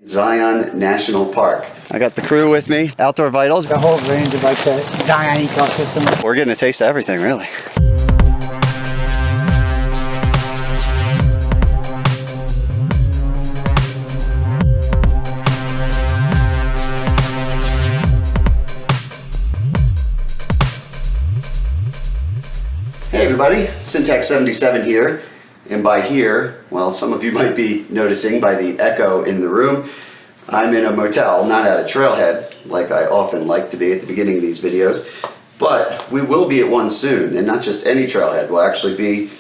Zion National Park. I got the crew with me, Outdoor Vitals. The whole range of like the Zion ecosystem. We're getting a taste of everything, really. Hey everybody, Syntax77 here. And by here, well, some of you might be noticing by the echo in the room, I'm in a motel, not at a trailhead, like I often like to be at the beginning of these videos, but we will be at one soon, and not just any trailhead. We'll actually be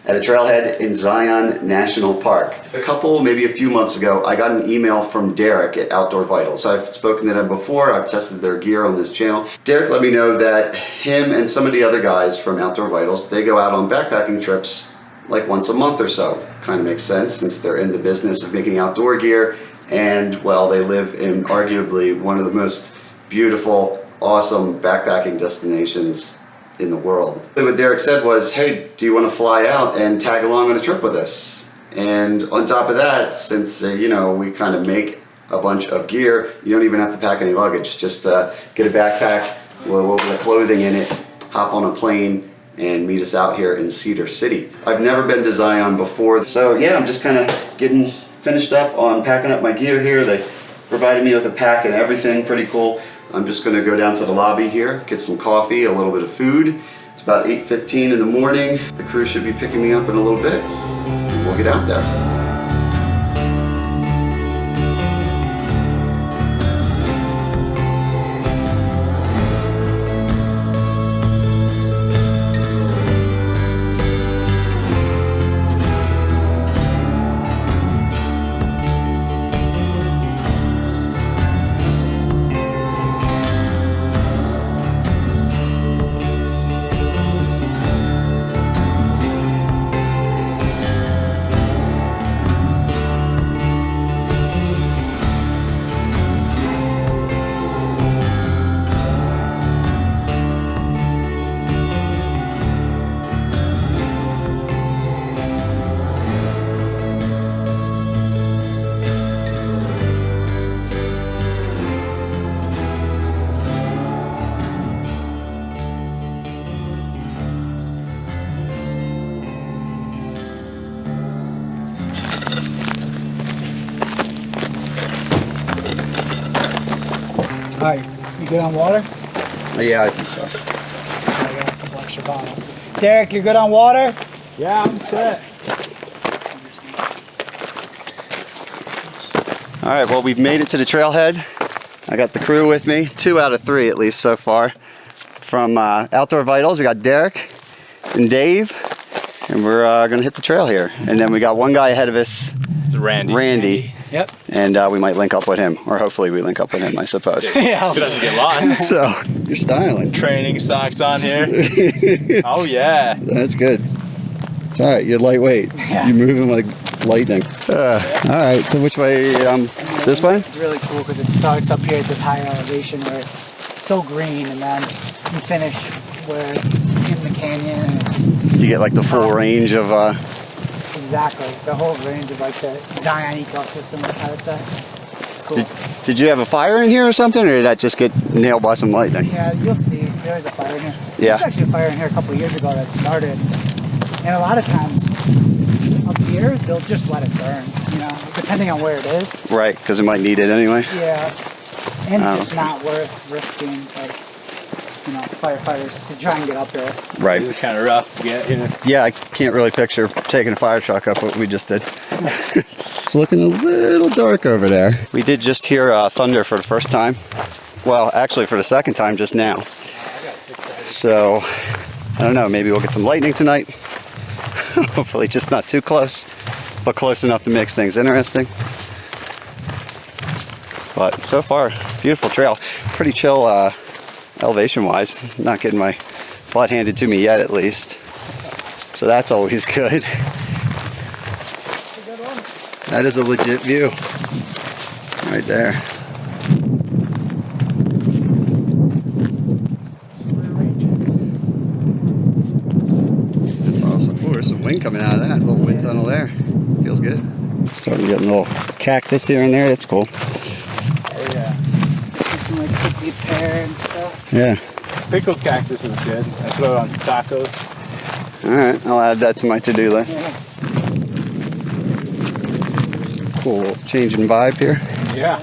at a trailhead in Zion National Park. Maybe a few months ago, I got an email from Derek at Outdoor Vitals. I've spoken to them before, I've tested their gear on this channel. Derek let me know that him and some of the other guys from Outdoor Vitals, they go out on backpacking trips like once a month or so. Kind of makes sense since they're in the business of making outdoor gear, and well, they live in arguably one of the most beautiful, awesome backpacking destinations in the world. What Derek said was, hey, do you want to fly out and tag along on a trip with us? And on top of that, since you know, we kind of make a bunch of gear, you don't even have to pack any luggage. Just get a backpack with a little bit of clothing in it, hop on a plane, and meet us out here in Cedar City. I've never been to Zion before, so yeah, I'm just kind of getting finished up on packing up my gear here. They provided me with a pack and everything, pretty cool. I'm just gonna go down to the lobby here, get some coffee, a little bit of food. It's about 8:15 in the morning. The crew should be picking me up in a little bit, and we'll get out there. Alright, you good on water? Yeah, I think so. I got a couple extra bottles. Derek, you good on water? Yeah, I'm set. All right, well, we've made it to the trailhead. I got the crew with me, 2 out of 3 at least so far. From Outdoor Vitals, we got Derek and Dave, and we're gonna hit the trail here. And then we got one guy ahead of us, Randy. Yep. And we might link up with him, or hopefully we link up with him, I suppose. Yeah. He doesn't get lost. So, you're styling. Training socks on here. Oh yeah. That's good. It's all right, you're lightweight. Yeah. You're moving like lightning. All right, so which way, this way? It's really cool because it starts up here at this higher elevation where it's so green, and then you finish where it's in the canyon, and it's just... You get like the full range of... Exactly, the whole range of like the Zion ecosystem, I would say. It's cool. Did you have a fire in here or something, or did that just get nailed by some lightning? Yeah, you'll see, there's a fire in here. Yeah. There's actually a fire in here a couple of years ago that started, and a lot of times up here, they'll just let it burn, you know, depending on where it is. Right, because it might need it anyway. Yeah, and it's just not worth risking, like, you know, firefighters to try and get up there. Right. It's kind of rough to get, you know. Yeah, I can't really picture taking a fire truck up what we just did. It's looking a little dark over there. We did just hear thunder for the first time. Well, actually for the second time just now. So, I don't know, maybe we'll get some lightning tonight. Hopefully just not too close, but close enough to make things interesting. But so far, beautiful trail. Pretty chill elevation wise. Not getting my butt handed to me yet, at least. So that's always good. That is a legit view. Right there. That's awesome. Ooh, there's some wind coming out of that. A little wind tunnel there. Feels good. Starting to get a little cactus here and there. That's cool. Oh yeah. Some like prickly pear and stuff. Yeah. Pickled cactus is good. I throw it on tacos. All right, I'll add that to my to-do list. Yeah. Cool little change in vibe here. Yeah.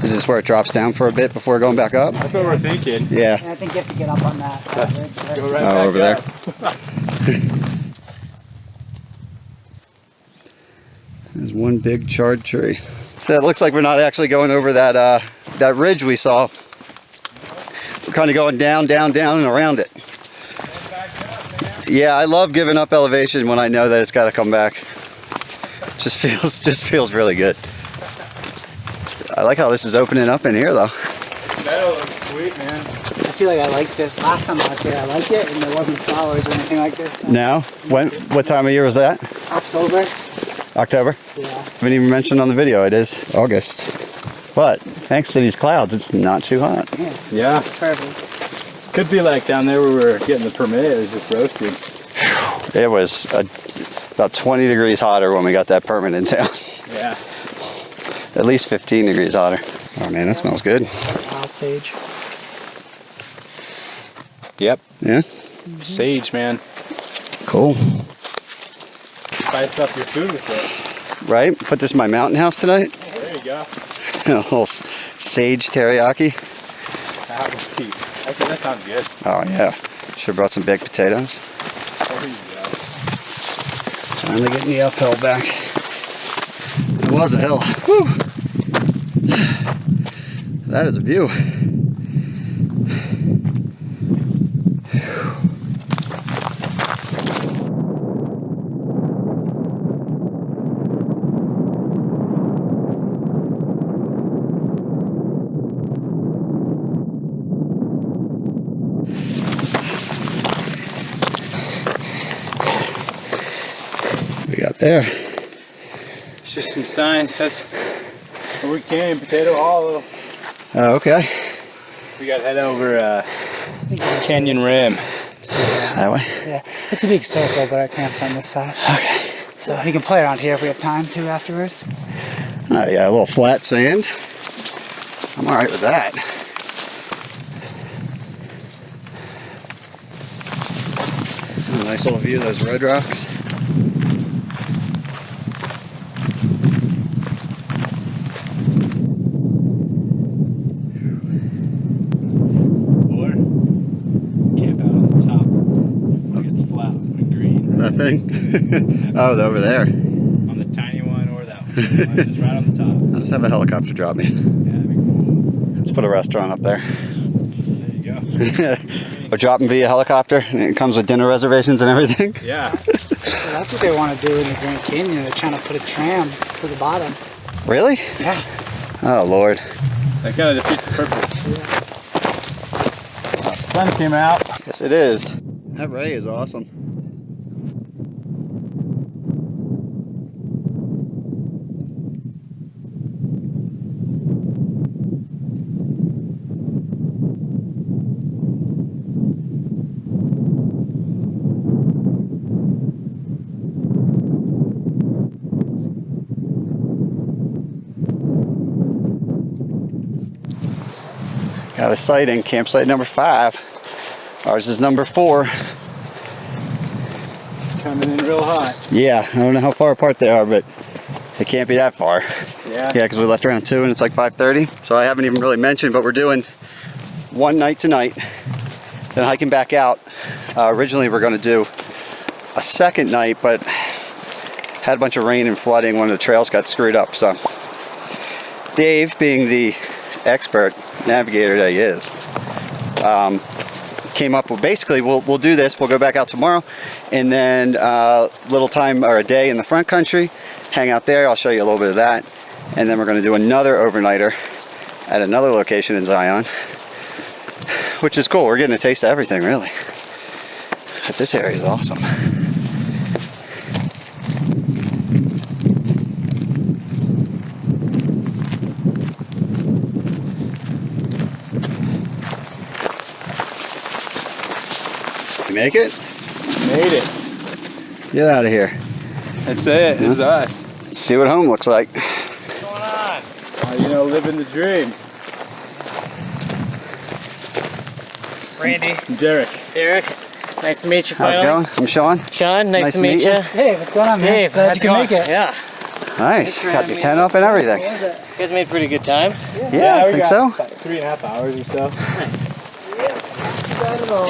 Is this where it drops down for a bit before going back up? That's what we're thinking. Yeah. And I think you have to get up on that ridge. Go Right? right Oh, back over there. up. There's one big charred tree. So it looks like we're not actually going over that that ridge we saw. We're kind of going down, down, down, and around it. Yeah, I love giving up elevation when I know that it's got to come back. Just feels really good. I like how this is opening up in here though. Meadow looks sweet, man. I feel like I like this. Last time I was here, I liked it, and there wasn't flowers or anything like this. Now, what time of year was that? October. October? Yeah. Haven't even mentioned on the video, it is August. But thanks to these clouds, it's not too hot. Yeah. Perfect. Could be like down there where we were getting the permit. It was just roasting. It was about 20 degrees hotter when we got that permit in town. Yeah. At least 15 degrees hotter. Oh man, that smells good. Wild sage. Yep. Yeah? Sage, man. Cool. Spice up your food with it. Right? Put this in my mountain house tonight. There you go. A little sage teriyaki. That would be. Actually, that sounds good. Oh yeah. Should have brought some baked potatoes. There you go. Finally getting the uphill back. It was a hill. Whew. That is a view. We got there. It's just some signs. That's where we came. Potato Hollow. Oh, okay. We got to head over Canyon Rim. That way. Yeah, it's a big circle, but our camp's on this side. Okay. So we can play around here if we have time to afterwards. Oh yeah, a little flat sand. I'm all right with that. A nice little view of those red rocks. Or camp out on the top. Look, it's flat and green. That thing? Oh, over there. On the tiny one or that one. Just right on the top. I'll just have a helicopter drop me. Yeah, that'd be cool. Let's put a restaurant up there. There you go. Or drop them via helicopter, and it comes with dinner reservations and everything. Yeah. So that's what they want to do in the Grand Canyon. They're trying to put a tram to the bottom. Really? Yeah. Oh Lord. That kind of defeats the purpose. The sun came out. Yes, it is. That ray is awesome. Got a sighting, campsite number 5. Ours is number 4. Coming in real hot. Yeah, I don't know how far apart they are, but it can't be that far. Yeah. Yeah, because we left around 2 and it's like 5:30. So I haven't even really mentioned, but we're doing one night tonight, then hiking back out. Originally we were going to do a second night, but had a bunch of rain and flooding. One of the trails got screwed up. So Dave, being the expert navigator that he is, came up with basically we'll do this. We'll go back out tomorrow, and then little time or a day in the front country, hang out there. I'll show you a little bit of that, and then we're going to do another overnighter at another location in Zion, which is cool. We're getting a taste of everything, really. But this area is awesome. You make it? Made it. Get out of here. That's it. This is us. See what home looks like. What's going on? You know, living the dream. Randy. Derek. Derek. Nice to meet you How's finally. it going? I'm Sean. Sean, nice to meet you. Hey, what's going on, man? Dave, Glad how's you it can going? make it. Yeah. Nice. Got your tent up and everything. You guys made a pretty good time. Yeah, I we think got so. about 3.5 hours or so. Nice.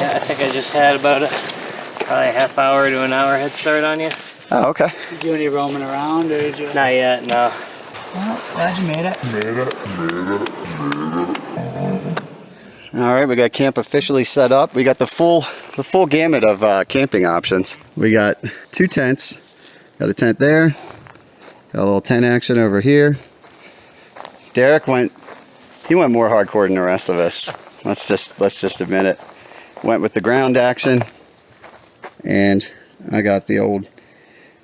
Yeah, I think I just had about probably a half hour to an hour head start on you. Oh, okay. Did you do any roaming around, or did you? Not yet, no. Well, glad you made it. All right, we got camp officially set up. We got the full gamut of camping options. We got 2 tents. Got a tent there. Got a little tent action over here. Derek went more hardcore than the rest of us. Let's just admit it. Went with the ground action, and I got the old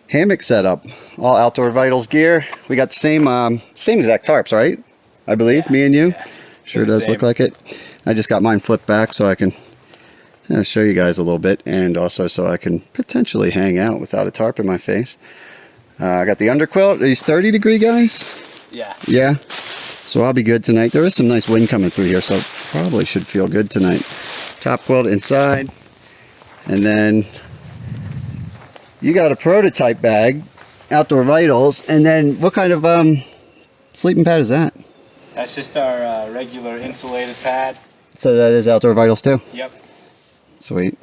hammock setup. All Outdoor Vitals gear. We got the same exact tarps, right? I believe, me and you. Yeah. Sure does look like it. I just got mine flipped back so I can show you guys a little bit, and also so I can potentially hang out without a tarp in my face. I got the underquilt. These 30-degree guys. Yeah. Yeah. So I'll be good tonight. There is some nice wind coming through here, so probably should feel good tonight. Top quilt inside, and then you got a prototype bag, Outdoor Vitals, and then what kind of sleeping pad is that? That's just our regular insulated pad. So that is Outdoor Vitals too? Yep. Sweet.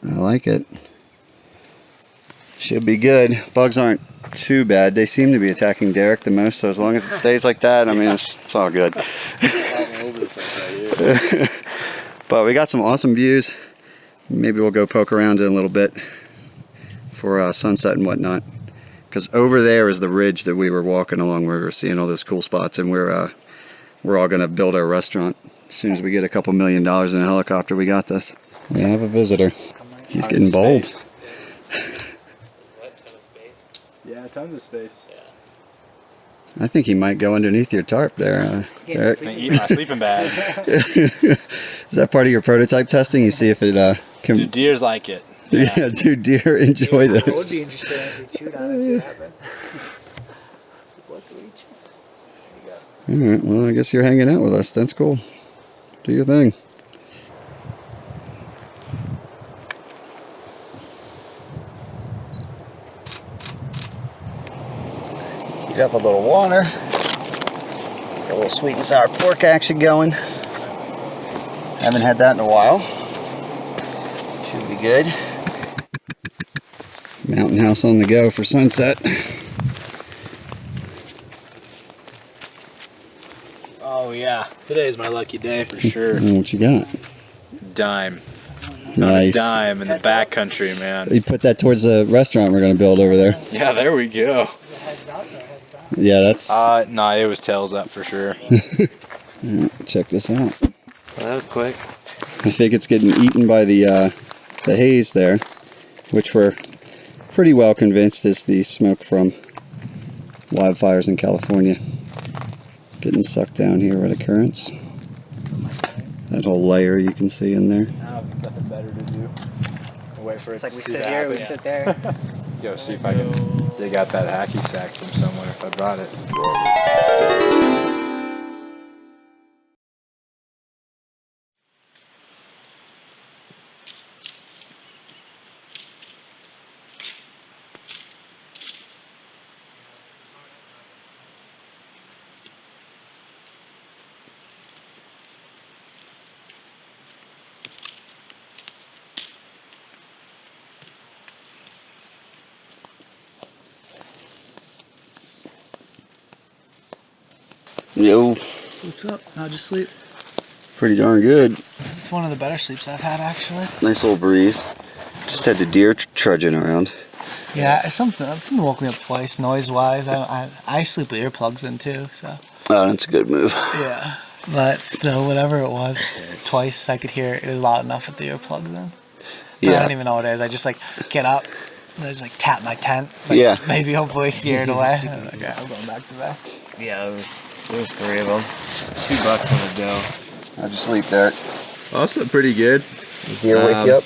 I like it. Should be good. Bugs aren't too bad. They seem to be attacking Derek the most, so as long as it stays like that, I mean, it's all good. But we got some awesome views. Maybe we'll go poke around in a little bit for sunset and whatnot. Because over there is the ridge that we were walking along where we were seeing all those cool spots, and we're all going to build our restaurant. As soon as we get a couple $1 million in a helicopter, we got this. We have a visitor. He's getting bold. Yeah, tons of space. I think he might go underneath your tarp there, Derek. I'm gonna eat my sleeping bag. Is that part of your prototype testing? You see if it can... Do deers like it? Yeah, do deer enjoy this? It would be interesting if we chewed on it and see what happened. Alright, well, I guess you're hanging out with us. That's cool. Do your thing. Heat up a little water. Got a little sweet and sour pork action going. Haven't had that in a while. Should be good. Mountain house on the go for sunset. Oh yeah, today's my lucky day for sure. What you got? Dime. Nice. Dime in the backcountry, man. You put that towards the restaurant we're going to build over there. Yeah, there we go. Yeah, that's... No, it was tails up for sure. Check this out. Well, that was quick. I think it's getting eaten by the haze there, which we're pretty well convinced is the smoke from wildfires in California. Getting sucked down here by the currents. That whole layer you can see in there. I have nothing better to do. Wait for It's it like to we see sit that here, we happen. sit there. Go see if I can dig out that hacky sack from somewhere if I brought it. Yo, What's up? How'd you sleep? pretty darn good. It's one of the better sleeps I've had, actually. Nice little breeze. Just had the deer trudging around. Yeah, something woke me up twice, noise-wise. I sleep with earplugs in too, so. Oh, that's a good move. Yeah, but still, whatever it was, twice I could hear it. It was loud enough with the earplugs in. But I Yeah. don't even know what it is. I just like get up, and I just like tap my tent. Like, Yeah. maybe hopefully scare it away. I'm like, yeah, I'm going back to bed. Yeah, there was 3 of them. $2 on the dough. How'd you sleep, Derek? Oh, I slept pretty good. Deer wake you up?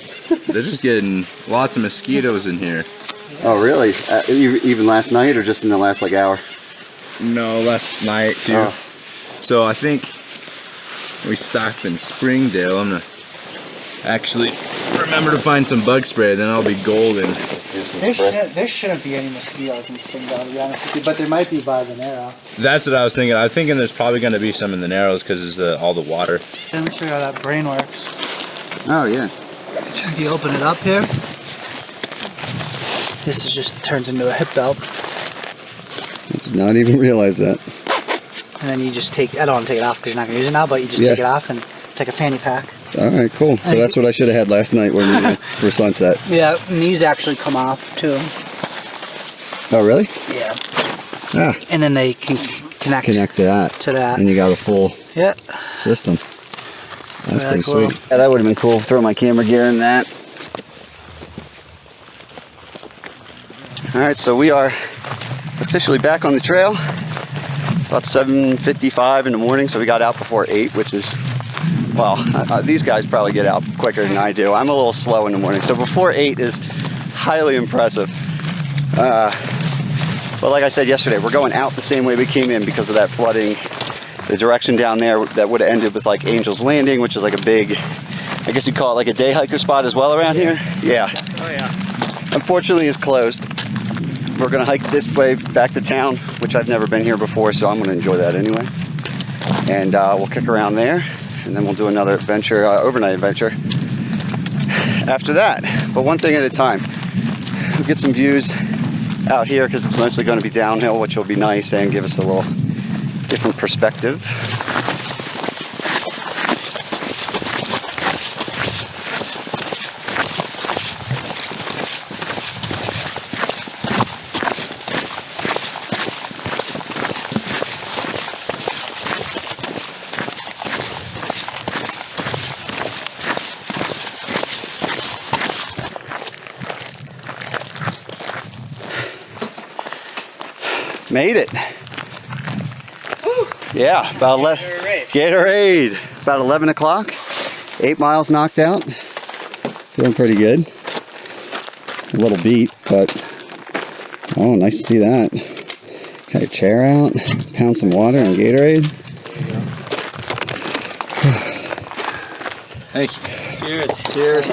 They're just getting lots of mosquitoes in here. Oh, really? Even last night or just in the last like hour? No, last night too. Oh. So I think we stopped in Springdale. I'm gonna actually remember to find some bug spray, then I'll be golden. There shouldn't be any mosquitoes in Springdale, to be honest with you, but there might be by the Narrows. That's what I was thinking. I'm thinking there's probably gonna be some in the Narrows because of all the water. Let me show you how that brain works. Oh, yeah. If you open it up here, this is just turns into a hip belt. I did not even realize that. And then you just take, I don't want to take it off because you're not going to use it now, but you just take it off and it's like a fanny pack. All right, cool. So that's what I should have had last night when we went for sunset. Yeah, and these actually come off too. Oh, really? Yeah. Ah, And then they can connect connect to that. to that. And you got a full Yeah. system. That's Really pretty cool. sweet. Yeah, that would have been cool. Throw my camera gear in that. All right, so we are officially back on the trail. About 7:55 in the morning, so we got out before 8, which is, well, these guys probably get out quicker than I do. I'm a little slow in the morning, so before 8 is highly impressive. But like I said yesterday, we're going out the same way we came in because of that flooding. The direction down there that would have ended with like Angel's Landing, which is like a big, I guess you'd call it like a day hiker spot as well around here. Yeah. Oh yeah. Unfortunately, it's closed. We're gonna hike this way back to town, which I've never been here before, so I'm gonna enjoy that anyway. And we'll kick around there, and then we'll do another adventure, overnight adventure after that. But one thing at a time. We'll get some views out here because it's mostly going to be downhill, which will be nice and give us a little different perspective. Made it. Woo. Yeah, about 11. Gatorade. About 11 o'clock. 8 miles knocked out. Feeling pretty good. A little beat, but oh, nice to see that. Got your chair out. Pound some water and Gatorade. Thank you. Cheers. Cheers.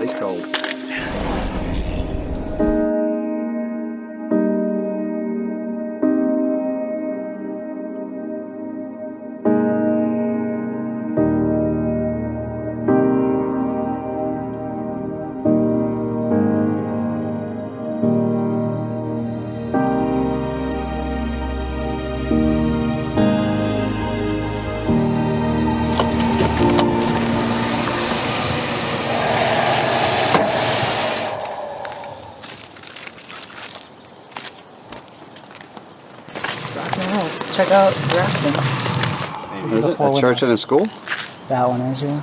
Ice cold. Check out Grafton. Is it a church and a school? That one is, yeah.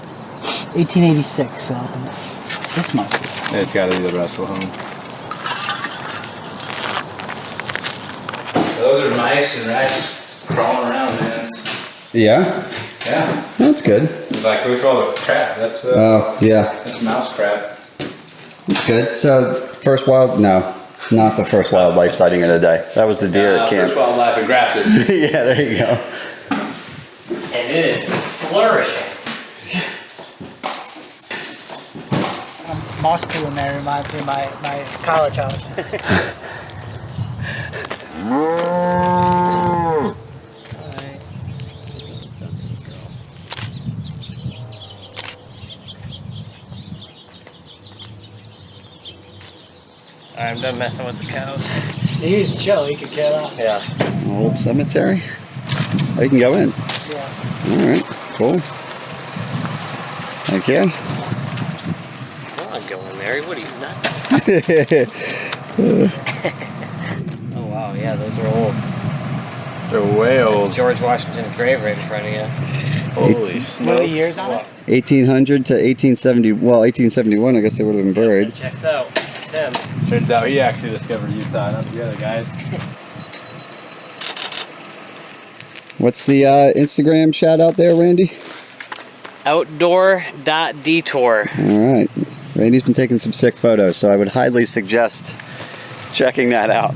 1886, so this must be. It's got to be the Russell home. Those are mice and rats crawling around, man. Yeah? Yeah. That's good. Like look at all the crap. That's Oh, yeah. that's mouse crap. That's good. So, first wild, no, not the first wildlife sighting of the day. That was the deer at camp. First wildlife and grafted. Yeah, there you go. And it is flourishing. Moss pool in there reminds me of my college house. Alright, I'm done messing with the cows. He's chill, he could care less. Yeah. Old cemetery. Oh, you can go in. Yeah. All right, cool. Thank you. I'm not going there. What are you, nuts? Oh wow, yeah, those are old. They're way old. That's George Washington's grave right in front of you. Holy smokes. What are the years on it? 1800 to 1870. Well, 1871. I guess they would have been buried. Checks out. It's him. Turns out he actually discovered Utah, not the other guys. What's the Instagram shout out there, Randy? Outdoor.detour. All right, right Randy's been taking some sick photos, so I would highly suggest checking that out.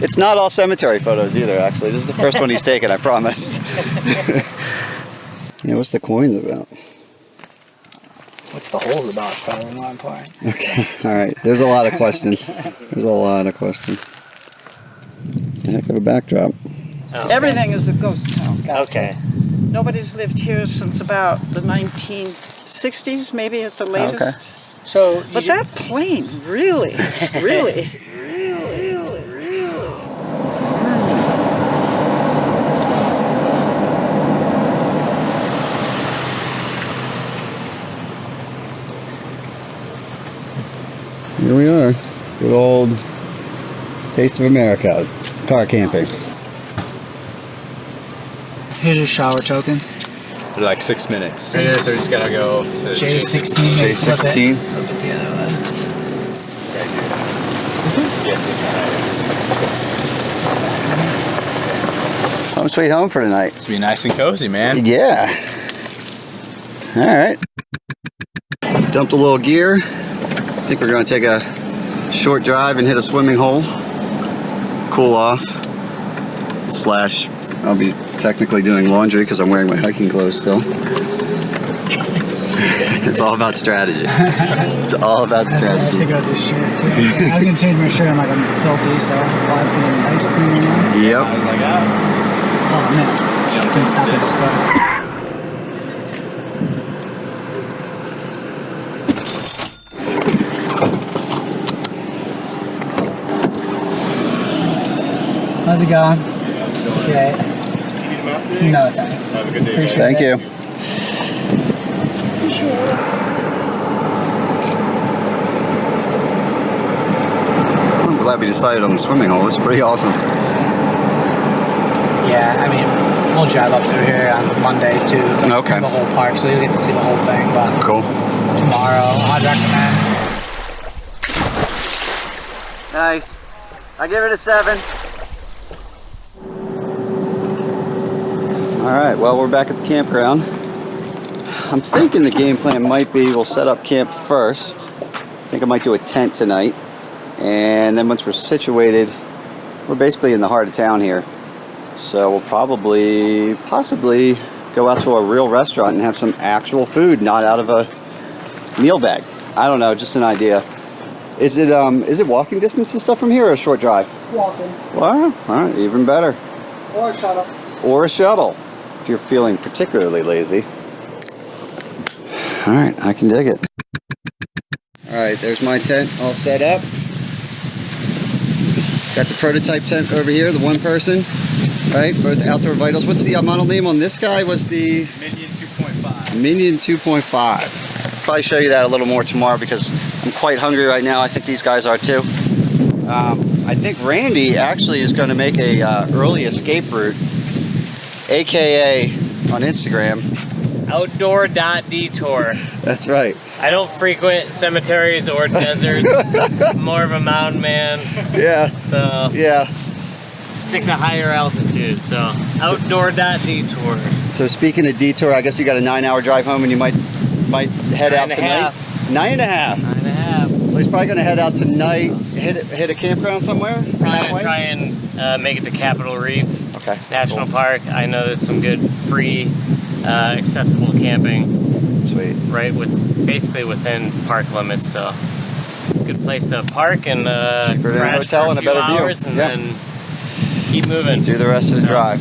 It's not all cemetery photos either, actually. This is the first one he's taken, I promised. Yeah, what's the coins about? What's the holes about? It's probably more important. Okay, alright. There's a lot of questions. There's a lot of questions. Heck of a backdrop. Oh. Everything is a ghost town. Okay. Nobody's lived here since about the 1960s, maybe at the latest. So, But that plane, really, really, really. Here we are. Good old taste of America. Car camping. here's your shower token. For like 6 minutes. So we just gotta go to J16. J16. Flip it the other way. This one? Yes, this one. Home sweet home for tonight. It's be nice and cozy, man. Yeah. Alright. Dumped a little gear. I think we're going to take a short drive and hit a swimming hole. Cool off. Slash, I'll be technically doing laundry because I'm wearing my hiking clothes still. It's all about strategy. It's all about I was strategy. thinking about this shirt too. I was gonna change my shirt. I'm like, I'm filthy, so why put an ice cream in there? Yep. I was like, Oh man, couldn't stop at the start. How's it going? Okay. No thanks. Have a good day, Appreciate Thank it. you. I'm glad we decided on the swimming hole. It's pretty awesome. Yeah, I mean, we'll drive up through here on Monday to Okay. the whole park, so you'll get to see the whole thing. But Cool. tomorrow, I'd recommend. Nice. I give it a 7. Alright, well, we're back at the campground. I'm thinking the game plan might be we'll set up camp first. I think I might do a tent tonight. And then once we're situated, we're basically in the heart of town here. So we'll possibly go out to a real restaurant and have some actual food, not out of a meal bag. I don't know, just an idea. Is it walking distance and stuff from here or a short drive? Walking. Well, alright, even better. Or a shuttle. Or a shuttle, if you're feeling particularly lazy. Alright, I can dig it. Alright, there's my tent all set up. Got the prototype tent over here, the one person. Right, both outdoor vitals. What's the model name on this guy? Was the Minion 2.5. Minion 2.5. Probably show you that a little more tomorrow because I'm quite hungry right now. I think these guys are too. I think Randy actually is going to make a early escape route, aka on Instagram. Outdoor.detour. That's right. I don't frequent cemeteries or deserts. I'm more of a mountain man, Yeah. so Yeah. stick to higher altitude. So outdoor.detour. So speaking of detour, I guess you got a 9-hour drive home and you might head out 9.5. tonight. 9.5. 9.5. So he's probably going to head out tonight, hit a campground somewhere? Probably that gonna way? try and make it to Capitol Reef Okay. National cool. Park. I know there's some good free accessible camping Sweet. right basically within park limits, so good place to park and Cheaper than a crash hotel for and a few better view. hours and Yeah. then keep moving. Do the rest of the drive.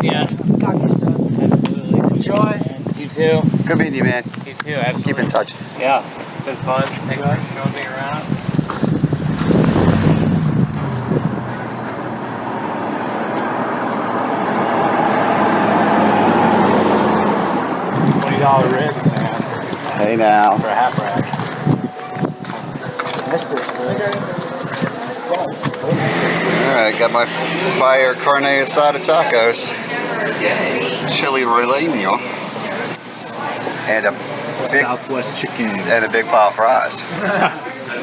Yeah, Talk to you soon. absolutely. Enjoy. You too. Good meeting you, man. You too. Absolutely. Keep in touch. Yeah, it's been fun. Thanks for showing me around. $20 ribs, man, Hey now. for a half rack. Missed this. Alright, got my fire carne asada tacos. Chili relleno. And a big Southwest chicken. and a big pile of fries.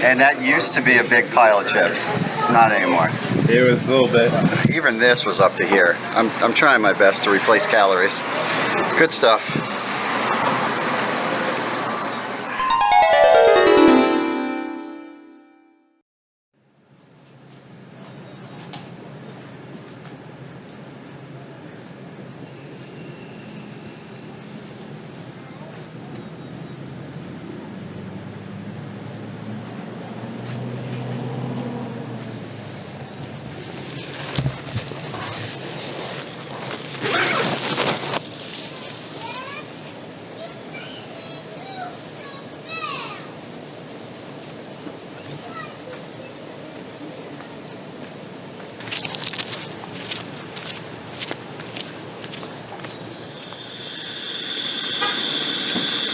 And that used to be a big pile of chips. It's not anymore. It was a little bit. Even this was up to here. I'm trying my best to replace calories. Good stuff.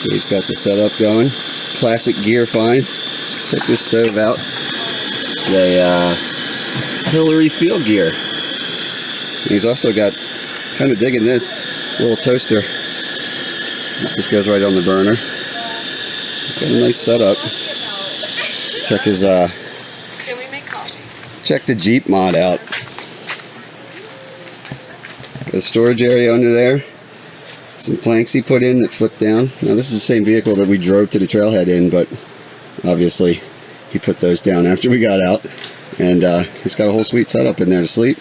Dave's got the setup going. Classic gear find. Check this stove out. It's a Hillary field gear. And he's also got, kind of digging this, little toaster. It just goes right on the burner. He's got a nice setup. Check his, check the Jeep mod out. Got a storage area under there. Some planks he put in that flip down. Now this is the same vehicle that we drove to the trailhead in, but obviously he put those down after we got out. And he's got a whole sweet setup in there to sleep.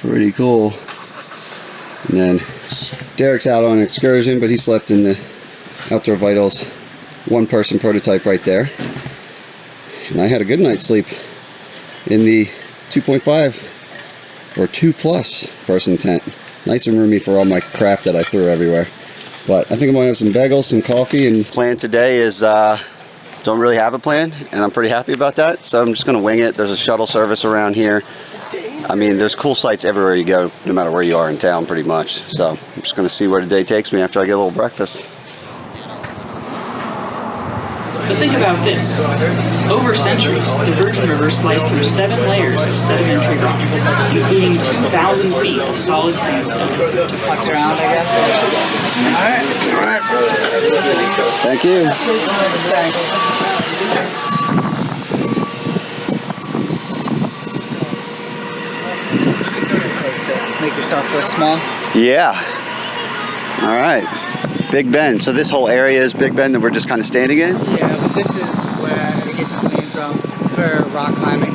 Pretty cool. And then Derek's out on an excursion, but he slept in the Outdoor Vitals one-person prototype right there. And I had a good night's sleep in the 2.5 or 2+ person tent. Nice and roomy for all my crap that I threw everywhere. But I think I'm gonna have some bagels, some coffee, and plan today is don't really have a plan, and I'm pretty happy about that. So I'm just gonna wing it. There's a shuttle service around here. I mean, there's cool sites everywhere you go, no matter where you are in town, pretty much. So I'm just gonna see where the day takes me after I get a little breakfast. But think about this. Over centuries, the Virgin River sliced through 7 layers of sedimentary rock, including 2,000 feet of solid sandstone. Flex around, I guess. Alright. Thank you. Thanks. Make yourself feel small. Yeah. Alright. Big Bend. So this whole area is Big Bend that we're just kind of standing in? Yeah, but this is where it gets its name from for rock climbing.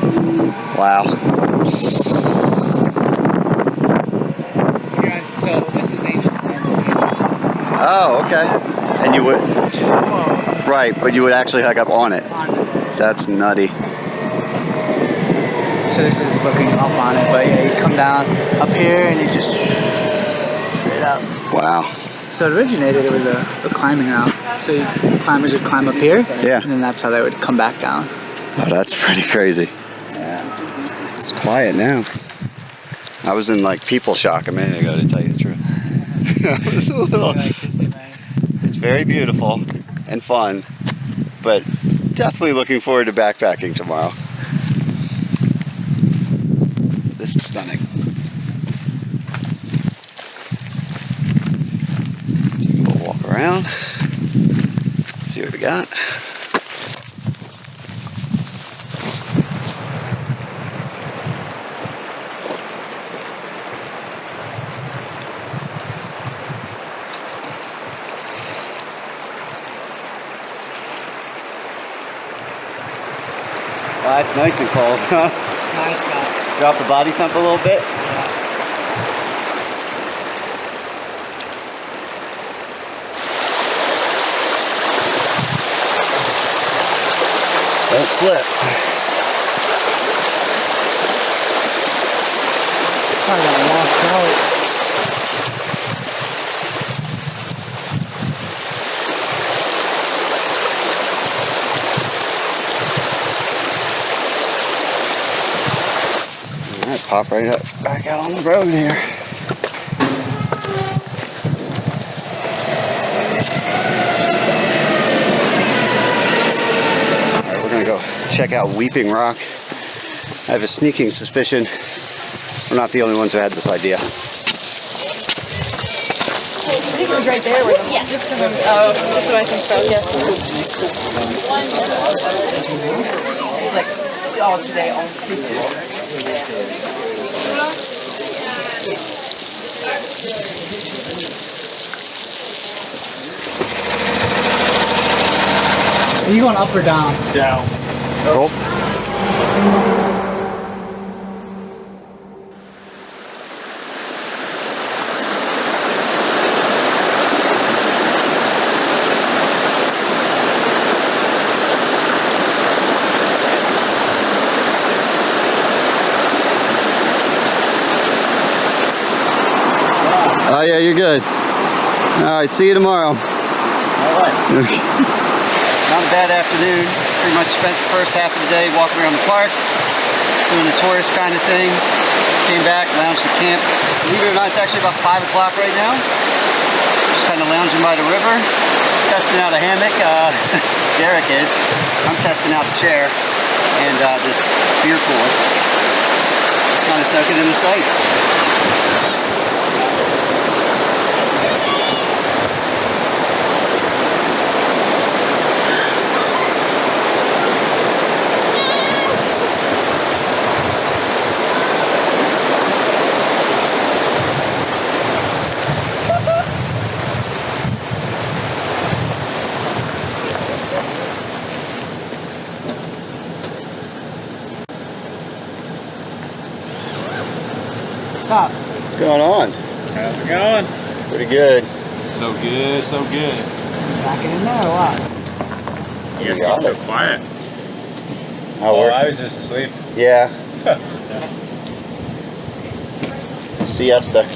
Wow. So this is ancient standing. Oh, okay. And you would... Right, but you would actually hike up on it. That's nutty. So this is looking up on it, but yeah, you come down up here and you just straight up. Wow. So it originated, it was a climbing route. So climbers would climb up here, Yeah. and then that's how they would come back down. Oh, that's pretty crazy. Yeah. It's quiet now. I was in like people shock a minute ago, to tell you the truth. I was a little... It's very beautiful and fun, but definitely looking forward to backpacking tomorrow. This is stunning. Take a little walk around, see what we got. Wow, it's nice and cold, huh? It's nice now. Drop the body temp a little bit. Don't slip. Probably got a long shower. Alright, pop right up, back out on the road here. Alright, we're gonna go check out Weeping Rock. I have a sneaking suspicion we're not the only ones who had this idea. I think it was right there. Yeah. Just what I think so, yeah. Are you going up or down? Down. Cool. Oh yeah, you're good. Alright, see you tomorrow. Alright. Not a bad afternoon. Pretty much spent the first half of the day walking around the park, doing a tourist kind of thing. Came back, lounged at camp. Believe it or not, it's actually about 5 o'clock right now. Just kind of lounging by the river, testing out a hammock. Derek is. I'm testing out the chair and this beer cooler. Just kind of soaking in the sights. What's up? What's going on? How's it going? Pretty good. So good, so good. Back in there or what? You guys seem so quiet. Oh, I was just asleep. yeah. Siesta.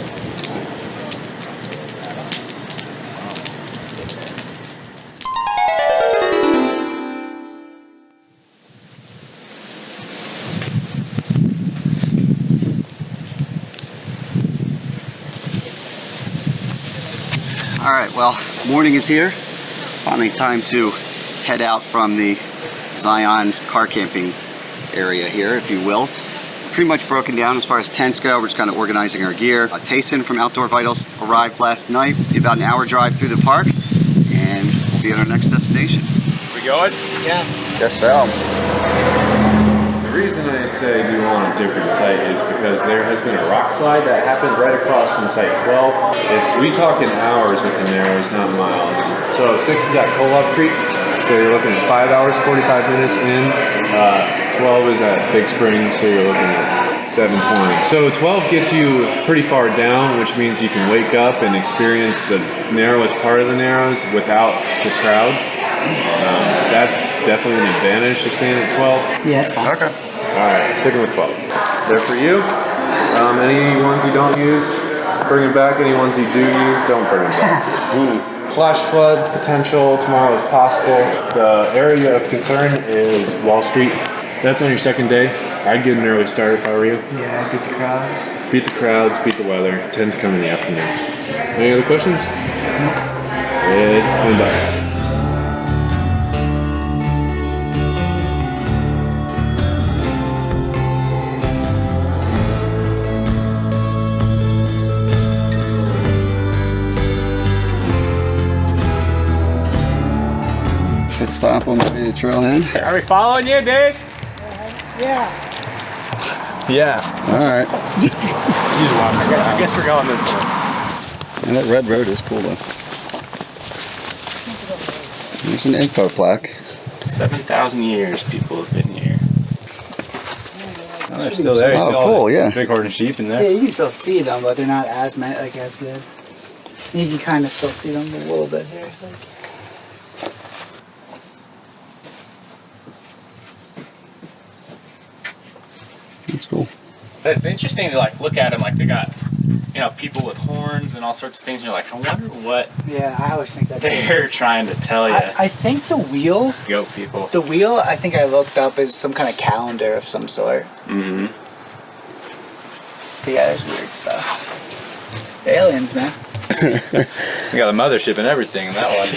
All right, well, morning is here. Finally time to head out from the Zion car camping area here, if you will. Pretty much broken down as far as tents go. We're just kind of organizing our gear. Tayson from Outdoor Vitals arrived last night. Be about an hour drive through the park, and we'll be at our next destination. We going? Yeah. Guess so. The reason I say do you want a different site is because there has been a rock slide that happened right across from site 12. We talk in hours with the Narrows, not miles. So 6 is at Pull-Up Creek, so you're looking at 5 hours, 45 minutes in. 12 is at Big Spring, so you're looking at 7:20. So 12 gets you pretty far down, which means you can wake up and experience the narrowest part of the Narrows without the crowds. That's definitely an advantage to staying at 12. Yeah, it's fine. Okay. Alright, sticking with 12. There for you. Any ones you don't use, bring them back. Any ones you do use, don't bring them back. Flash flood potential tomorrow is possible. The area of concern is Wall Street. That's on your second day. I'd get an early start if I were you. Yeah, beat the crowds. Beat the crowds, beat the weather. Tend to come in the afternoon. Any other questions? It's on dice. Pit stop on the way to Trailhead. Are we following you, Dave? Yeah. Yeah. All right. I guess we're going this way. And that red road is cool though. There's an info plaque. 7,000 years people have been here. Oh, they're still there. You Oh, see all cool, the yeah. big herd of sheep in Yeah, there. you can still see them, but they're not as good. You can kind of still see them a little bit here. That's cool. It's interesting to like look at them like they got, you know, people with horns and all sorts of things. And you're like, I wonder what Yeah, I always think that. they're trying to tell you. I think the wheel, Goat people. I think I looked up is some kind of calendar of some sort. Mm-hmm. But yeah, there's weird stuff. The aliens, man. We got a mothership and everything in that one.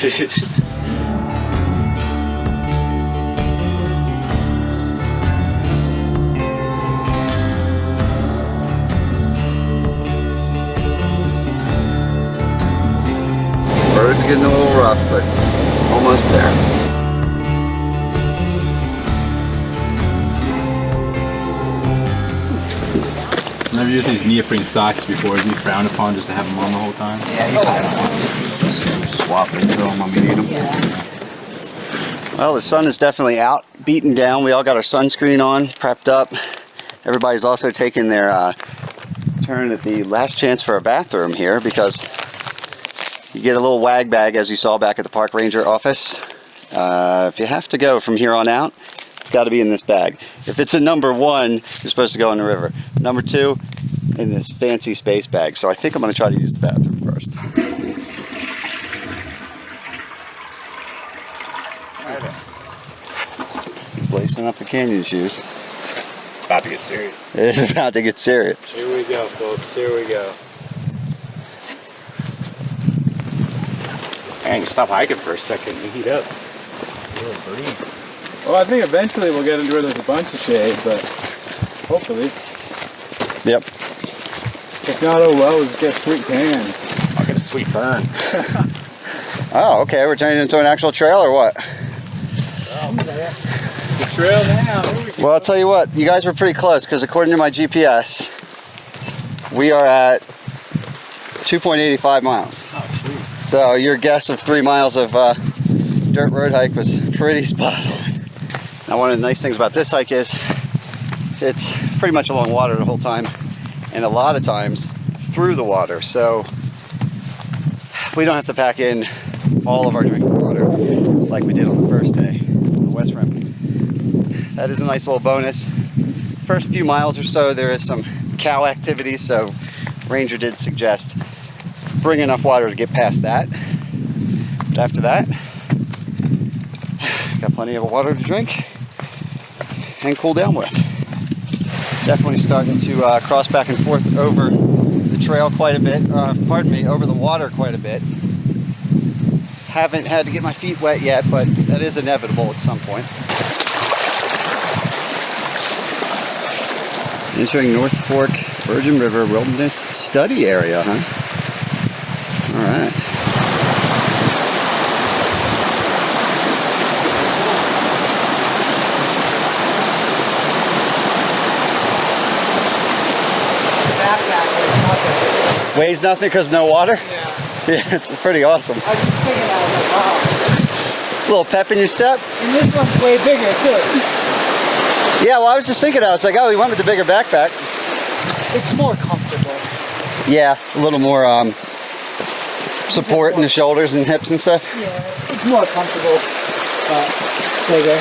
Road's getting a little rough, but almost there. Never used these neoprene socks before. Is he frowned upon just to have them on the whole time? Yeah, you kind of want Swap into them when we need them. Yeah. Well, the sun is definitely out, beaten down. We all got our sunscreen on, prepped up. Everybody's also taking their turn at the last chance for a bathroom here because you get a little wag bag, as you saw back at the park ranger office. If you have to go from here on out, it's got to be in this bag. If it's a number 1, you're supposed to go in the river. Number 2, in this fancy space bag. So I think I'm going to try to use the bathroom first. He's lacing up the canyon shoes. About to get serious. It's about to get serious. Here we go, folks. Here we go. Man, you stop hiking for a second and heat up. Well, I think eventually we'll get into where there's a bunch of shade, but hopefully. Yep. If not, oh well, we'll just get sweet tans. I'll get a sweet burn. Oh, okay. We're turning it into an actual trail or what? The trail now. Well, I'll tell you what. You guys were pretty close because according to my GPS, we are at 2.85 miles. Oh, sweet. So your guess of 3 miles of dirt road hike was pretty spot on. Now, one of the nice things about this hike is it's pretty much along water the whole time, and a lot of times through the water. So we don't have to pack in all of our drinking water like we did on the first day on the West Rim. That is a nice little bonus. First few miles or so, there is some cow activity, so Ranger did suggest bring enough water to get past that. But after that, got plenty of water to drink and cool down with. Definitely starting to cross back and forth over the trail quite a bit, over the water quite a bit. Haven't had to get my feet wet yet, but that is inevitable at some point. Entering North Fork Virgin River Wilderness Study Area, huh? All right. Weighs nothing because no water? Yeah. Yeah, it's pretty awesome. I was just thinking that, I was like, wow. A little pep in your step? And this one's way bigger too. Yeah, well, I was just thinking, I was like, oh, we went with the bigger backpack. It's more comfortable. Yeah, a little more support in the shoulders and hips and stuff. Yeah, it's more comfortable, but bigger.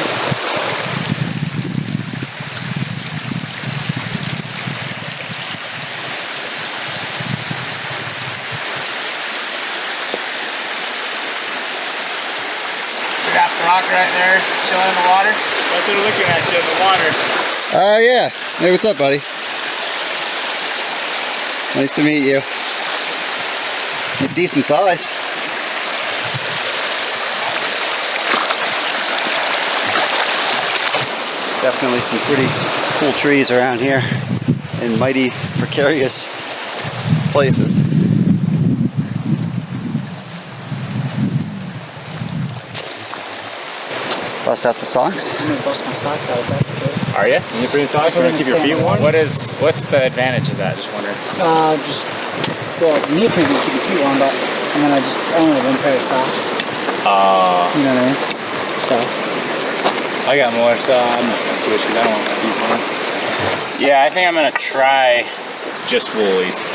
See that rock right there chilling in the water? Right there looking at you in the water. Oh, yeah. Hey, what's up, buddy? Nice to meet you. You're decent size. Definitely some pretty cool trees around here in mighty precarious places. Bust out the socks. I'm gonna bust my socks out if that's the case. Are you? You put in socks? You want to keep your feet warm? What's the advantage of that? Just wondering. Well, neoprene's gonna keep your feet warm, but and then I only have one pair of socks. You know what I mean? So. I got more, so I'm not gonna switch because I don't want my feet warm. Yeah, I think I'm gonna try just woolies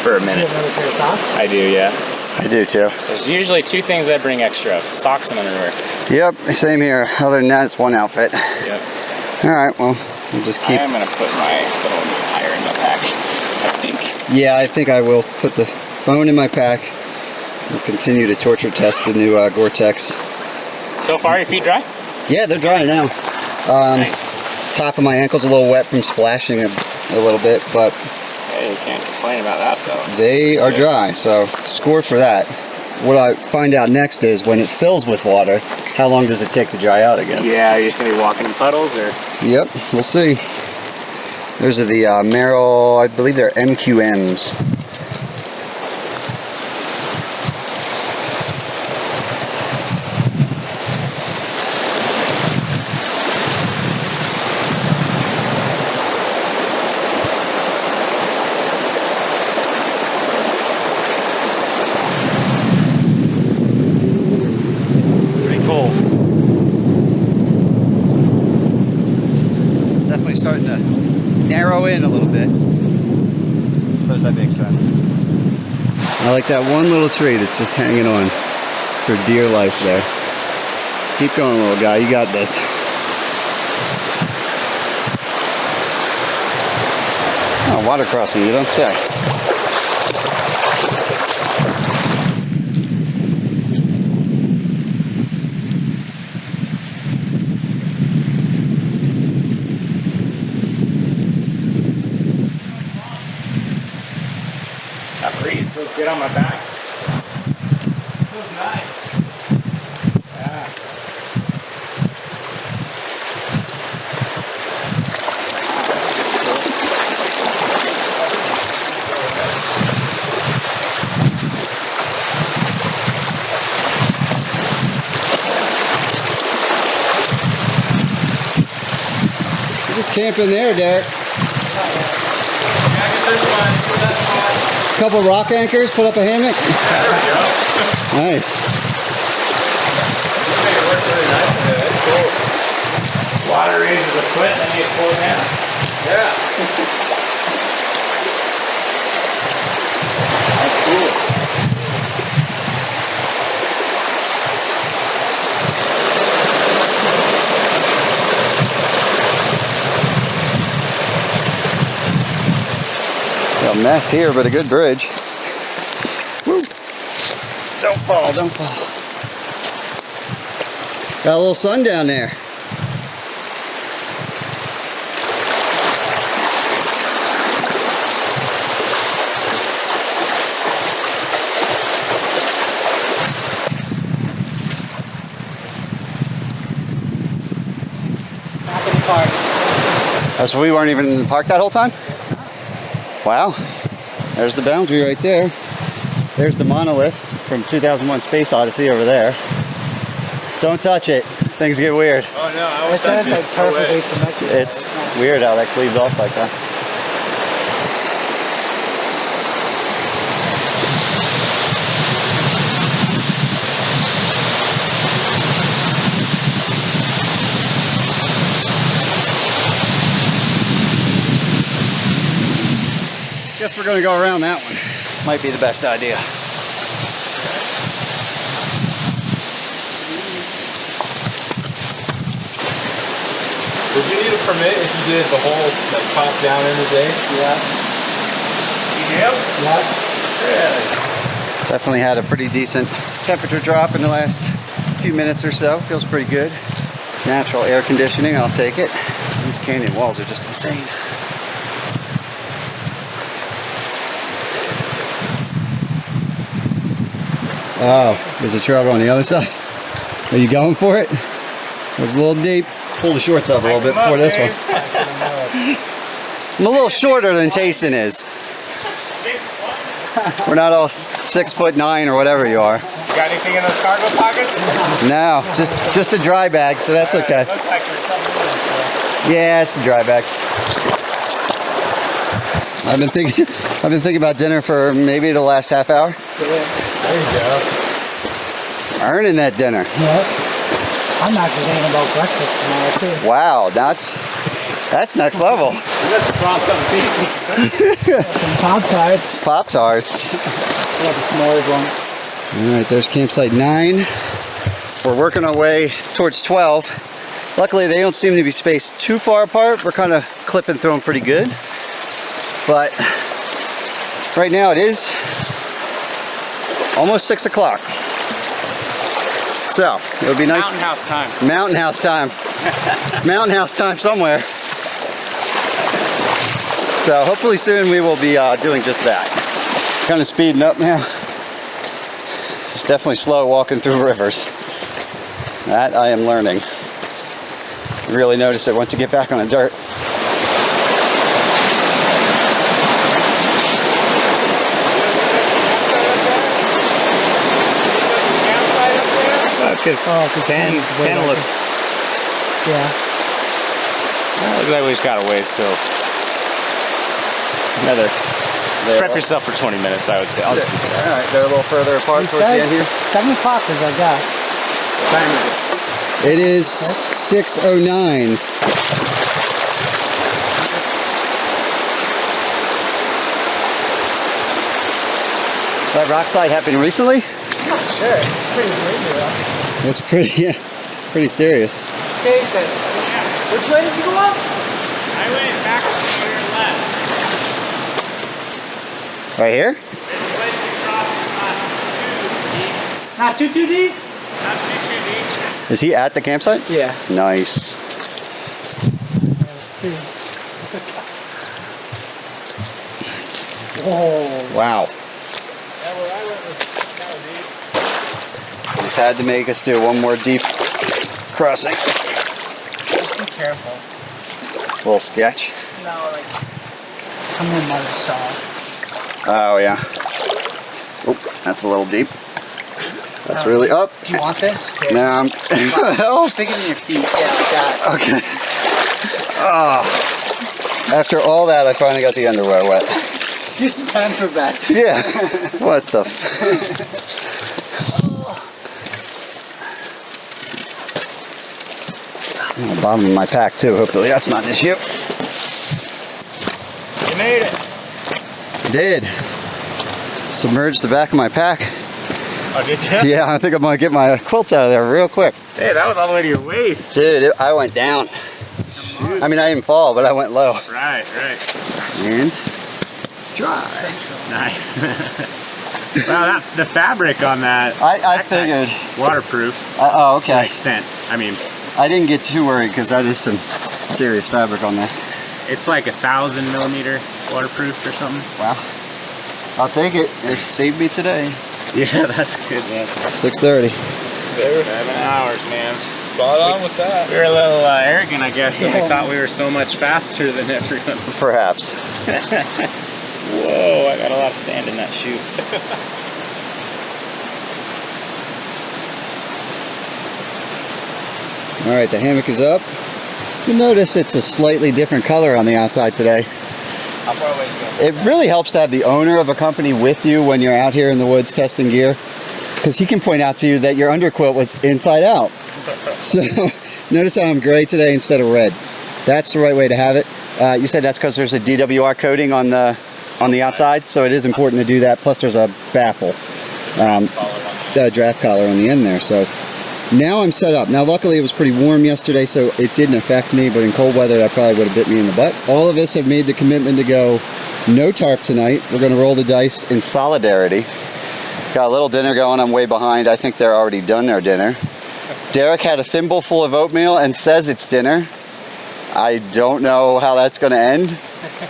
for a minute. You have another pair of socks? I do, yeah. I do too. There's usually two things I bring extra of: socks and underwear. Yep, same here. Other than that, it's one outfit. Yep. All right, well, we'll just keep. I am gonna put my phone higher in my pack, I think. Yeah, I think I will put the phone in my pack. We'll continue to torture test the new Gore-Tex. So far, your feet dry? Yeah, they're dry now. Nice. Top of my ankle's a little wet from splashing a little bit, but Hey, you can't complain about that though. they are dry, so score for that. What I find out next is when it fills with water, how long does it take to dry out again? Yeah, you're just gonna be walking in puddles, or? Yep, we'll see. Those are the Merrill, I believe they're MQMs. Pretty cool. It's definitely starting to narrow in a little bit. I suppose that makes sense. I like that one little tree that's just hanging on for dear life there. Keep going, little guy. You got this. Oh, water crossing, you don't say. That breeze feels good on my back. Feels nice. just camping there, Derek. Couple rock anchors, put up a hammock. There we go. Nice. It worked really nice in there. That's cool. Water raises a foot and then you pull it down. Yeah. That's cool. A mess here, but a good bridge. Woo. Don't fall, don't fall. Got a little sun down there. Back in the park. Oh, so we weren't even in the park that whole time? Wow, there's the boundary right there. There's the monolith from 2001 Space Odyssey over there. Don't touch it, things get weird. Oh no, I I won't said touch it's it. like No way. perfectly symmetrical. It's weird how that cleaves off like that. Guess we're gonna go around that one. Might be the best idea. Would you need a permit if you did the whole like pop down in the day? Yeah. Yep. Yeah. Really? Definitely had a pretty decent temperature drop in the last few minutes or so. Feels pretty good. Natural air conditioning, I'll take it. These canyon walls are just insane. Oh, there's a trail on the other side. Are you going for it? Looks a little deep. Pull the shorts up a little bit before this one. I'm a little shorter than Tayson is. We're not all 6'9" or whatever you are. Got anything in those cargo pockets? No, just a dry bag, so that's okay. Looks like there's something in there. Yeah, it's a dry bag. I've been thinking about dinner for maybe the last half hour. There you go. Earning that dinner. Yeah. I'm actually thinking about breakfast tomorrow too. Wow, that's next level. Unless it's on some decent. Some Pop-Tarts. Pop-Tarts. Yeah, the s'mores one. All right, there's campsite 9. We're working our way towards 12. Luckily, they don't seem to be spaced too far apart. We're kind of clipping through them pretty good. But right now it is almost 6 o'clock. So it would be nice. Mountain house time. Mountain house time. Mountain house time somewhere. So hopefully soon we will be doing just that. Kind of speeding up now. It's definitely slow walking through rivers. That I am learning. You really notice it once you get back on the dirt. Because 10 looks. Yeah. Looks like we just got a ways till. Another. Prep yourself for 20 minutes, I would say. I'll just keep it there. Alright, they're a little further apart You towards the said end here. 7 o'clock is our guess. What time is it? It is 6:09. That rock slide happened recently? Sure. It's pretty crazy though. It's pretty serious. Okay, so which way did you go up? I went back to your left. Right here? There's a place to cross. Not Not too deep. too deep? Not too deep. Is he at the campsite? Yeah. Nice. Let's see. Whoa. Wow. Just had to make us do one more deep crossing. Just be careful. A little sketch. No, like someone might have saw. Oh yeah. Oh, that's a little deep. That's really up. Do you want this? Here. Now I'm Just think of your feet. Yeah, like that. okay. After all that, I finally got the underwear wet. Just in time for bed. Yeah. What the On the bottom of my pack too. Hopefully that's not an issue. You made it. Did. Submerged the back of my pack. Oh, did you? Yeah, I think I'm gonna get my quilts out of there real quick. Hey, that was all the way to your waist. Dude, I went down. I mean, I didn't fall, but I went low. Right. And dry. Nice. Well, the fabric on that. I backpack's figured. waterproof. Oh, To an okay. extent. I mean, I didn't get too worried because that is some serious fabric on there. it's like 1,000 millimeter waterproof or something. Wow. I'll take it. It saved me today. Yeah, that's good, man. 6:30. 7 hours, man. Spot on with that. We were a little arrogant, I guess, and we thought we were so much faster than everyone. Perhaps. Whoa, I got a lot of sand in that shoe. All right, the hammock is up. You'll notice it's a slightly different color on the outside today. How far away is it? It really helps to have the owner of a company with you when you're out here in the woods testing gear, because he can point out to you that your underquilt was inside out. So notice how I'm gray today instead of red. That's the right way to have it. You said that's because there's a DWR coating on the outside, so it is important to do that. Plus there's a baffle, draft collar on the end there. So now I'm set up. Now luckily it was pretty warm yesterday, so it didn't affect me, but in cold weather that probably would have bit me in the butt. All of us have made the commitment to go no tarp tonight. We're going to roll the dice in solidarity. Got a little dinner going. I'm way behind. I think they're already done their dinner. Derek had a thimble full of oatmeal and says it's dinner. I don't know how that's going to end,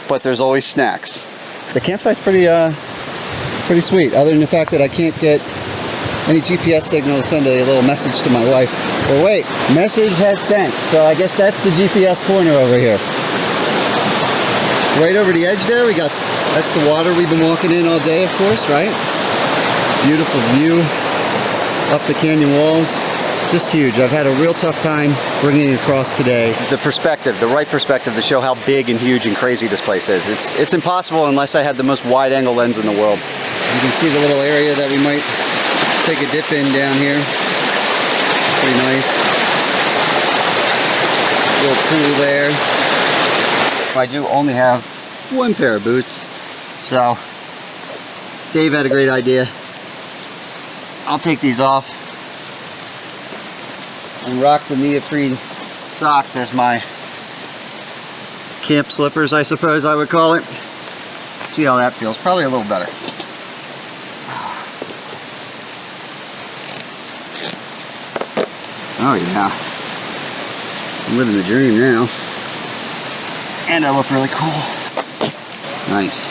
but there's always snacks. The campsite's pretty sweet, other than the fact that I can't get any GPS signal to send a little message to my wife. But wait, message has sent. So I guess that's the GPS corner over here. Right over the edge there, that's the water we've been walking in all day, of course, right? Beautiful view up the canyon walls. Just huge. I've had a real tough time bringing it across today. The perspective, the right perspective to show how big and huge and crazy this place is. It's impossible unless I had the most wide angle lens in the world. You can see the little area that we might take a dip in down here. Pretty nice. Little pool there. I do only have one pair of boots, so Dave had a great idea. I'll take these off and rock the neoprene socks as my camp slippers, I suppose I would call it. See how that feels. Probably a little better. Oh yeah, I'm living the dream now. And I look really cool. Nice.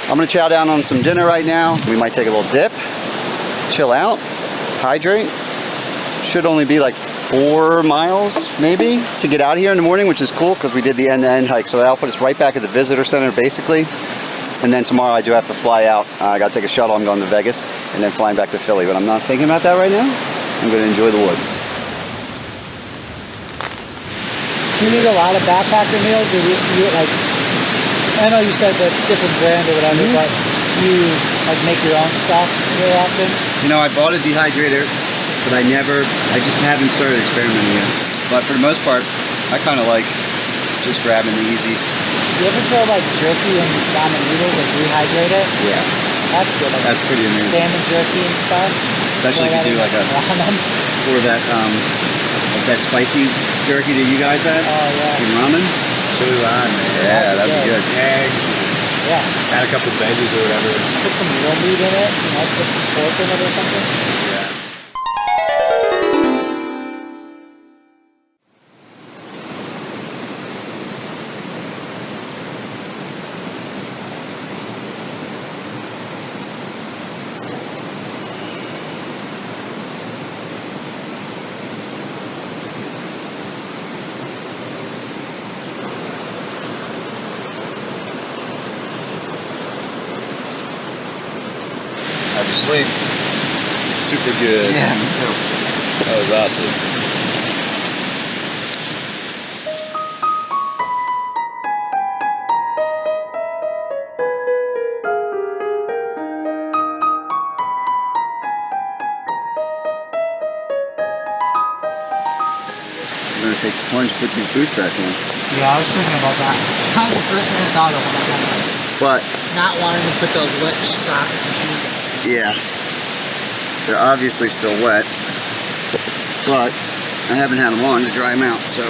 I'm gonna chow down on some dinner right now. We might take a little dip, chill out, hydrate. Should only be like 4 miles maybe to get out of here in the morning, which is cool because we did the end-to-end hike. So that'll put us right back at the visitor center basically. And then tomorrow I do have to fly out. I gotta take a shuttle. I'm going to Vegas and then flying back to Philly, but I'm not thinking about that right now. I'm gonna enjoy the woods. Do you eat a lot of backpacker meals, or do you like? I know you said the different brand or whatever, but do you like make your own stuff real often? You know, I bought a dehydrator, but I just haven't started experimenting yet. But for the most part, I kind of like just grabbing the easy. You ever throw like jerky and ramen noodles and rehydrate it? Yeah. That's good. Like That's pretty amazing. Salmon jerky and stuff. Especially if you do like a, ramen. or that spicy jerky that you guys had. Oh yeah. In ramen. Too on, man. Yeah, that'd be good. Eggs. Yeah. Add a couple veggies or whatever. Put some real meat in it. You know, put some pork in it or something. Yeah. How'd you sleep? Super good. Yeah, me too. That was awesome. take the plunge, put these boots back on. Yeah, I was thinking about that. That was the first thing I thought of when I got there. But Not wanting to put those wet socks and shoes. yeah, they're obviously still wet, but I haven't had them on to dry them out, so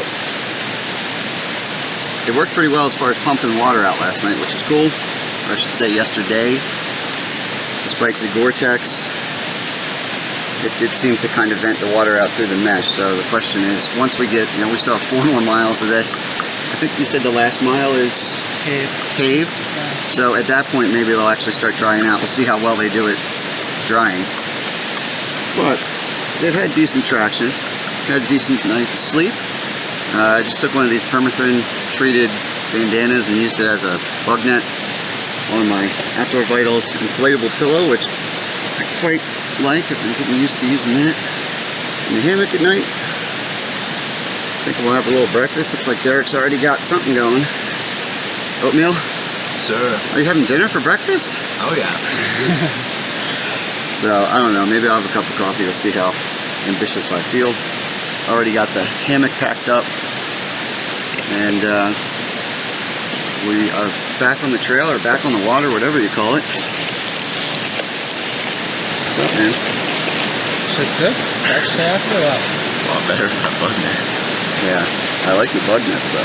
it worked pretty well as far as pumping water out last night, which is cool, or I should say yesterday. Despite the Gore-Tex, it did seem to kind of vent the water out through the mesh. So the question is, once we get, we still have 4 more miles of this. I think you said the last mile is paved. Yeah. So at that point, maybe they'll actually start drying out. We'll see how well they do it drying. But they've had decent traction, had a decent night's sleep. I just took one of these permethrin treated bandanas and used it as a bug net on my Outdoor Vitals inflatable pillow, which I quite like. I've been getting used to using that in the hammock at night. I think we'll have a little breakfast. Looks like Derek's already got something going. Oatmeal? Sure. Are you having dinner for breakfast? Oh yeah. So, I don't know, maybe I'll have a cup of coffee. We'll see how ambitious I feel. Already got the hammock packed up. And we are back on the trail, or back on the water, whatever you call it. What's up, man? Shit's good. Actually, after that. A lot better than a bug net. Yeah, I like the bug nets.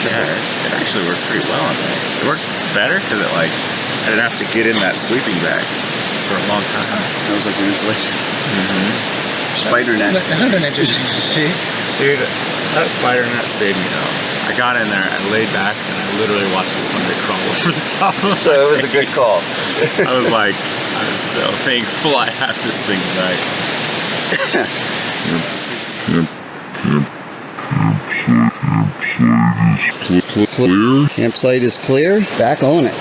Yeah, it actually works pretty well on there. It works better because I didn't have to get in that sleeping bag for a long time. That was like an insulation. Spider net. That's interesting to see. Dude, that spider net saved me though. I got in there, I laid back, and I literally watched the spider crawl over the top of So it was a good call. I was like, I'm so thankful I have this thing right. Clear. Campsite is clear. Back on it.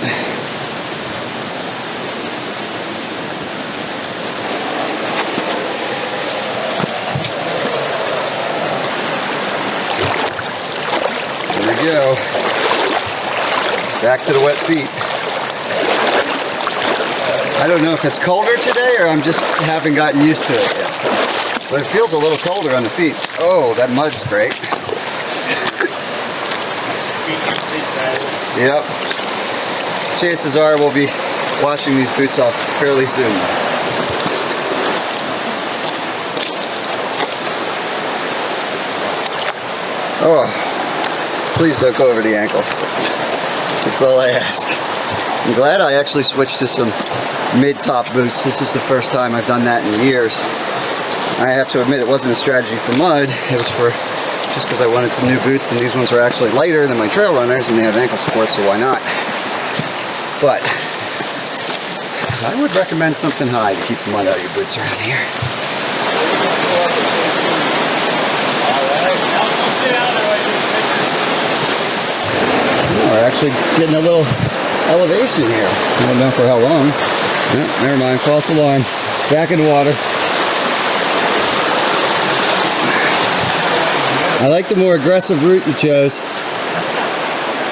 There we go. Back to the wet feet. I don't know if it's colder today or I'm just haven't gotten used to it yet. But it feels a little colder on the feet. Oh, that mud's great. Yep. Chances are we'll be washing these boots off fairly soon. Oh, please don't go over the ankle. That's all I ask. I'm glad I actually switched to some mid-top boots. This is the first time I've done that in years. I have to admit it wasn't a strategy for mud. It was for just because I wanted some new boots, and these ones are actually lighter than my trail runners and they have ankle support, so why not? But I would recommend something high to keep the mud out of your boots around here. Oh, we're actually getting a little elevation here. I don't know for how long. Oh, never mind, false alarm. Back in the water. I like the more aggressive route you chose.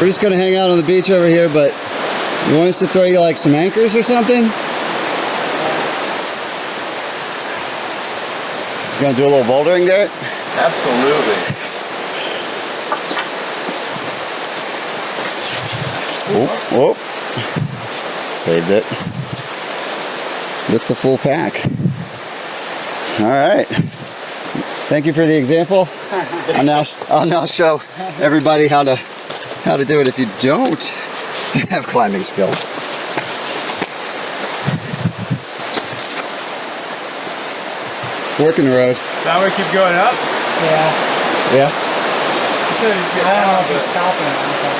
We're just gonna hang out on the beach over here, but you want us to throw you like some anchors or something? You gonna do a little bouldering there? Absolutely. Oh, oh. Saved it. With the full pack. All right. Thank you for the example. I'll now show everybody how to do it if you don't have climbing skills. Fork in the road. So now we keep going up? Yeah. Yeah. I don't know if he's stopping or not.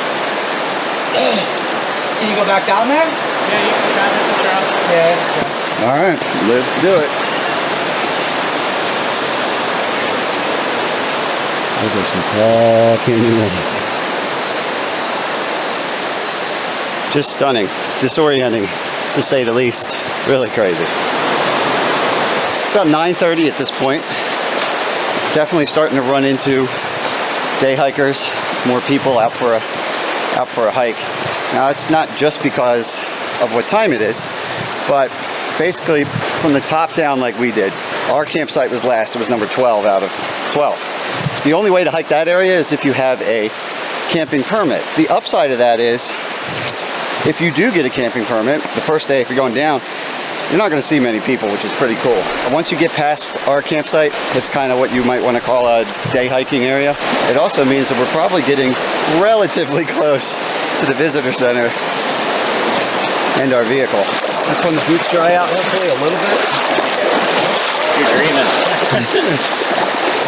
Can you go back down there? Yeah, you can go down the trail. Yeah, there's a trail. All right, let's do it. Those are some tall canyon walls. Just stunning, disorienting, to say the least. Really crazy. About 9:30 at this point. Definitely starting to run into day hikers, more people out for a hike. Now it's not just because of what time it is, but basically from the top down like we did. Our campsite was last. It was number 12 out of 12. The only way to hike that area is if you have a camping permit. The upside of that is, if you do get a camping permit, the first day if you're going down, you're not going to see many people, which is pretty cool. Once you get past our campsite, it's kind of what you might want to call a day hiking area. It also means that we're probably getting relatively close to the visitor center and our vehicle. That's when the boots dry out, hopefully a little bit. You're dreaming.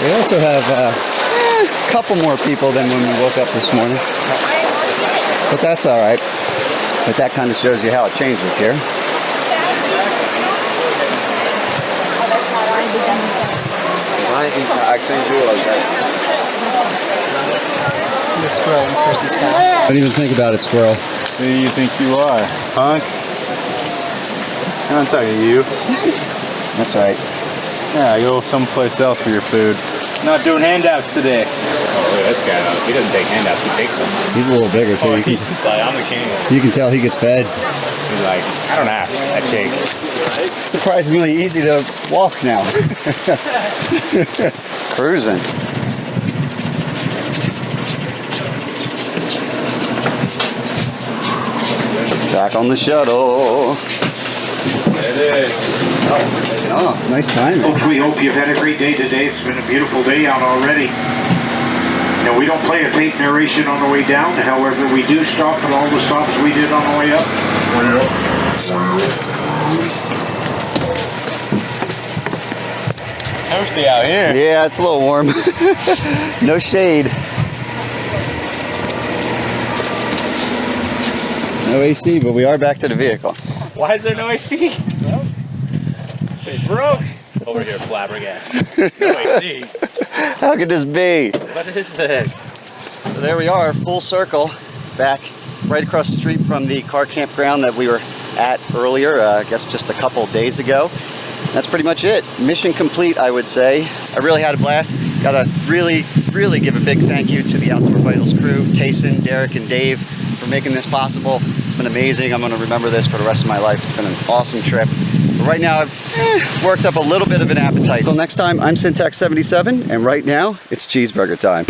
We also have a couple more people than when we woke up this morning. But that's all right. But that kind of shows you how it changes here. The squirrel in this person's path. Don't even think about it, squirrel. Who do you think you are, punk? I'm talking to you. That's right. Yeah, go someplace else for your food. Not doing handouts today. Oh, look at this guy though. He doesn't take handouts, he takes them. He's a little bigger too. Oh, he's like, I'm the king. You can tell he gets fed. He's like, I don't ask, I take. It's surprisingly easy to walk now. Cruising. Back on the shuttle. There it is. Oh, nice timing. Folks, we hope you've had a great day today. It's been a beautiful day out already. Now, we don't play a tape narration on the way down. However, we do stop at all the stops we did on the way up. It's toasty out here. Yeah, it's a little warm. No shade. No AC, but we are back to the vehicle. Why is there no AC? It's broke. Over here, flabbergasted. No AC. How could this be? What is this? So there we are, full circle, back right across the street from the car campground that we were at earlier, I guess just a couple days ago. That's pretty much it. Mission complete, I would say. I really had a blast. Gotta really give a big thank you to the Outdoor Vitals crew, Tayson, Derek, and Dave for making this possible. It's been amazing. I'm gonna remember this for the rest of my life. It's been an awesome trip. But right now, I've worked up a little bit of an appetite. Until next time, I'm Syntax77, and right now, it's cheeseburger time.